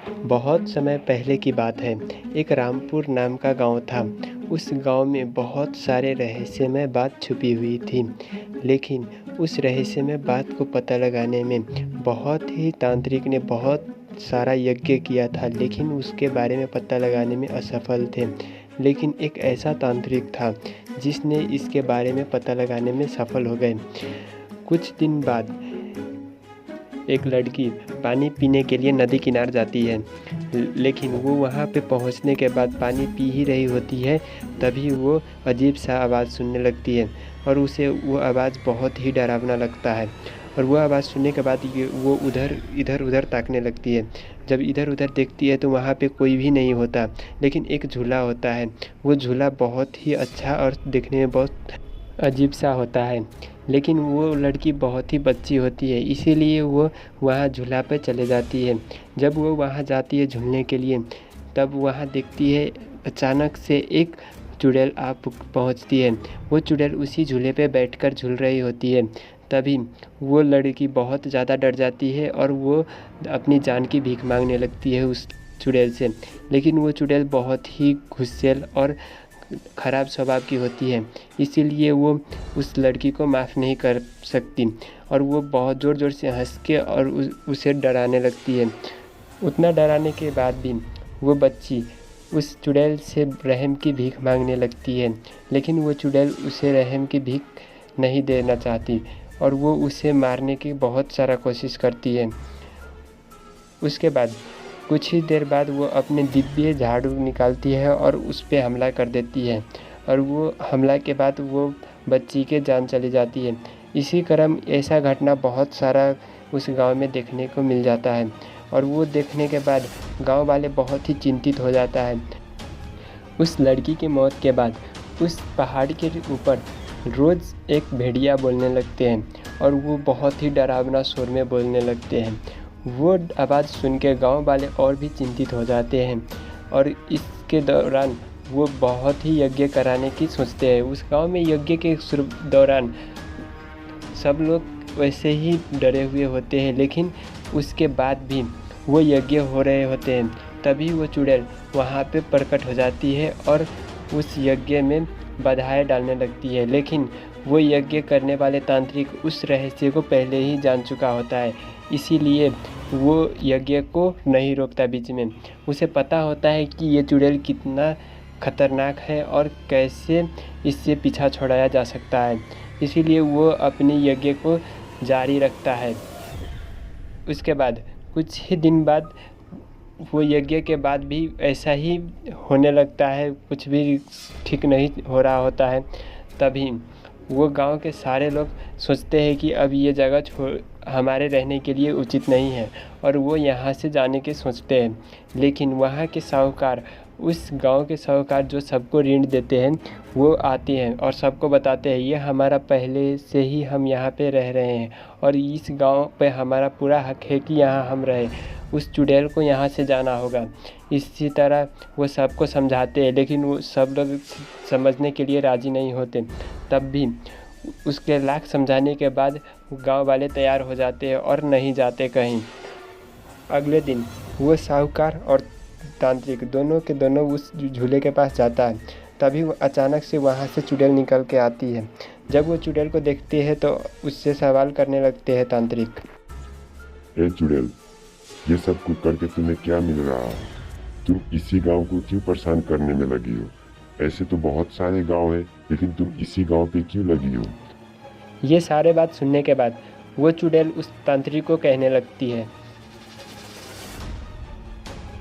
बहुत समय पहले की बात है। एक रामपुर नाम का गांव था। उस गांव में बहुत सारे रहस्यमय बात छुपी हुई थी। लेकिन उस रहस्यमय बात को पता लगाने में बहुत ही तांत्रिक ने बहुत सारा यज्ञ किया था, लेकिन उसके बारे में पता लगाने में असफल थे। लेकिन एक ऐसा तांत्रिक था जिसने इसके बारे में पता लगाने में सफल हो गए। कुछ दिन बाद एक लड़की पानी पीने के लिए नदी किनार जाती है, लेकिन वो वहाँ पे पहुँचने के बाद पानी पी ही रही होती है, तभी वो अजीब सा आवाज़ सुनने लगती है और उसे वो आवाज़ बहुत ही डरावना लगता है। और वो आवाज़ सुनने के बाद वो इधर उधर ताकने लगती है। जब इधर उधर देखती है तो वहाँ पे कोई भी नहीं होता, लेकिन एक झूला होता है। वो झूला बहुत ही अच्छा और दिखने में बहुत अजीब सा होता है, लेकिन वो लड़की बहुत ही बच्ची होती है, इसीलिए वो वहाँ झूला पे चले जाती है। जब वो वहाँ जाती है झूलने के लिए, तब वहाँ देखती है अचानक से एक चुड़ैल आ पहुँचती है। वो चुड़ैल उसी झूले पे बैठकर झूल रही होती है। तभी वो लड़की बहुत ज़्यादा डर जाती है और वो अपनी जान की भीख मांगने लगती है उस चुड़ैल से। लेकिन वो चुड़ैल बहुत ही गुस्सैल और ख़राब स्वभाव की होती है, इसीलिए वो उस लड़की को माफ़ नहीं कर सकती और वो बहुत ज़ोर ज़ोर से हंस के और उसे डराने लगती है। उतना डराने के बाद भी वो बच्ची उस चुड़ैल से रहम की भीख मांगने लगती है, लेकिन वो चुड़ैल उसे रहम की भीख नहीं देना चाहती और वो उसे मारने की बहुत सारा कोशिश करती है। उसके बाद कुछ ही देर बाद वो अपने दिव्य झाड़ू निकालती है और उस पे हमला कर देती है और वो हमला के बाद वो बच्ची के जान चली जाती है। इसी क्रम ऐसा घटना बहुत सारा उस गांव में देखने को मिल जाता है और वो देखने के बाद गांव वाले बहुत ही चिंतित हो जाता है। उस लड़की की मौत के बाद उस पहाड़ के ऊपर रोज़ एक भेड़िया बोलने लगते हैं और वो बहुत ही डरावना स्वर में बोलने लगते हैं। वो आवाज़ सुन के गाँव वाले और भी चिंतित हो जाते हैं और इसके दौरान वो बहुत ही यज्ञ कराने की सोचते हैं। उस गांव में यज्ञ के दौरान सब लोग वैसे ही डरे हुए होते हैं, लेकिन उसके बाद भी वो यज्ञ हो रहे होते हैं। तभी वो चुड़ैल वहाँ पे प्रकट हो जाती है और उस यज्ञ में बाधाएं डालने लगती है। लेकिन वो यज्ञ करने वाले तांत्रिक उस रहस्य को पहले ही जान चुका होता है, इसीलिए वो यज्ञ को नहीं रोकता बीच में। उसे पता होता है कि ये चुड़ैल कितना खतरनाक है और कैसे इससे पीछा छुड़ाया जा सकता है, इसीलिए वो अपने यज्ञ को जारी रखता है। उसके बाद कुछ ही दिन बाद वो यज्ञ के बाद भी ऐसा ही होने लगता है, कुछ भी ठीक नहीं हो रहा होता है। तभी वो गांव के सारे लोग सोचते हैं कि अब ये जगह हमारे रहने के लिए उचित नहीं है और वो यहाँ से जाने की सोचते हैं। लेकिन वहाँ के साहूकार, उस गांव के साहूकार जो सबको ऋण देते हैं, वो आते हैं और सबको बताते हैं ये हमारा पहले से ही हम यहाँ पे रह रहे हैं और इस गांव पे हमारा पूरा हक है कि यहाँ हम रहें। उस चुड़ैल को यहाँ से जाना होगा। इसी तरह वो सबको समझाते हैं, लेकिन वो सब लोग समझने के लिए राज़ी नहीं होते। तब भी उसके लाख समझाने के बाद गांव वाले तैयार हो जाते हैं और नहीं जाते कहीं। अगले दिन वो साहूकार और तांत्रिक दोनों के दोनों उस झूले के पास जाता है। तभी वो अचानक से वहाँ से चुड़ैल निकल के आती है। जब वो चुड़ैल को देखते हैं तो उससे सवाल करने लगते हैं तांत्रिक। ए चुड़ैल, ये सब कुछ करके तुम्हें क्या मिल रहा है? तुम इसी गांव को क्यों परेशान करने में लगी हो? ऐसे तो बहुत सारे गांव हैं, लेकिन तुम इसी गांव पे क्यों लगी हो? ये सारे बात सुनने के बाद वो चुड़ैल उस तांत्रिक को कहने लगती है,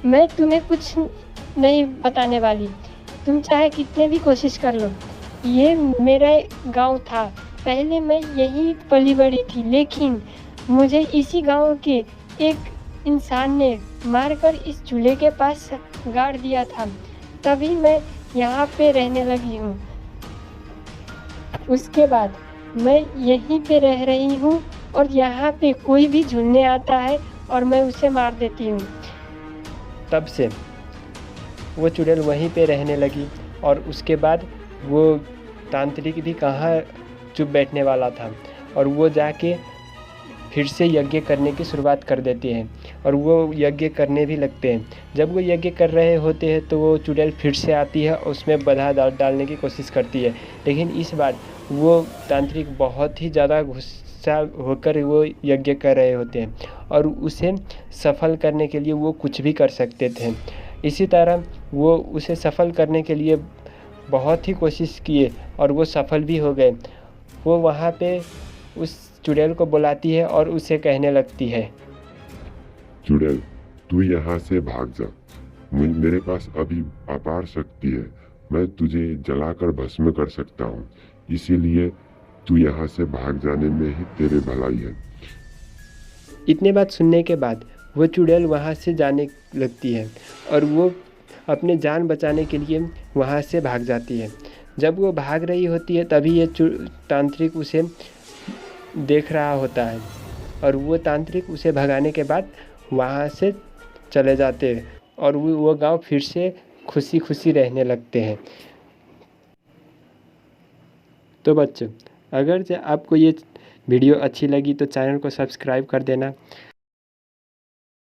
मैं तुम्हें कुछ नहीं बताने वाली। तुम चाहे कितने भी कोशिश कर लो। ये मेरा गांव था, पहले मैं यहीं पली बड़ी थी, लेकिन मुझे इसी गांव के एक इंसान ने मारकर इस झूले के पास गाड़ दिया था, तभी मैं यहाँ पे रहने लगी हूँ। उसके बाद मैं यहीं पे रह रही हूँ और यहाँ पे कोई भी झूलने आता है और मैं उसे मार देती हूँ। तब से वो चुड़ैल वहीं पे रहने लगी और उसके बाद वो तांत्रिक भी कहाँ चुप बैठने वाला था और वो जाके फिर से यज्ञ करने की शुरुआत कर देते हैं और वो यज्ञ करने भी लगते हैं। जब वो यज्ञ कर रहे होते हैं तो वो चुड़ैल फिर से आती है और उसमें बाधा डालने की कोशिश करती है, लेकिन इस बार वो तांत्रिक बहुत ही ज़्यादा गुस्सा होकर वो यज्ञ कर रहे होते हैं और उसे सफल करने के लिए वो कुछ भी कर सकते थे। इसी तरह वो उसे सफल करने के लिए बहुत ही कोशिश किए और वो सफल भी हो गए। वो वहाँ पे उस चुड़ैल को बुलाती है और उसे कहने लगती है, चुड़ैल, तू यहाँ से भाग जा। मेरे पास अभी अपार शक्ति है, मैं तुझे जलाकर भस्म कर सकता हूँ, इसीलिए तू यहाँ से भाग जाने में ही तेरे भलाई है। इतने बात सुनने के बाद वो चुड़ैल वहाँ से जाने लगती है और वो अपने जान बचाने के लिए वहाँ से भाग जाती है। जब वो भाग रही होती है तभी ये तांत्रिक उसे देख रहा होता है और वो तांत्रिक उसे भगाने के बाद वहाँ से चले जाते हैं और वो गांव फिर से खुशी खुशी रहने लगते हैं। तो बच्चों, अगर आपको ये वीडियो अच्छी लगी तो चैनल को सब्सक्राइब कर देना।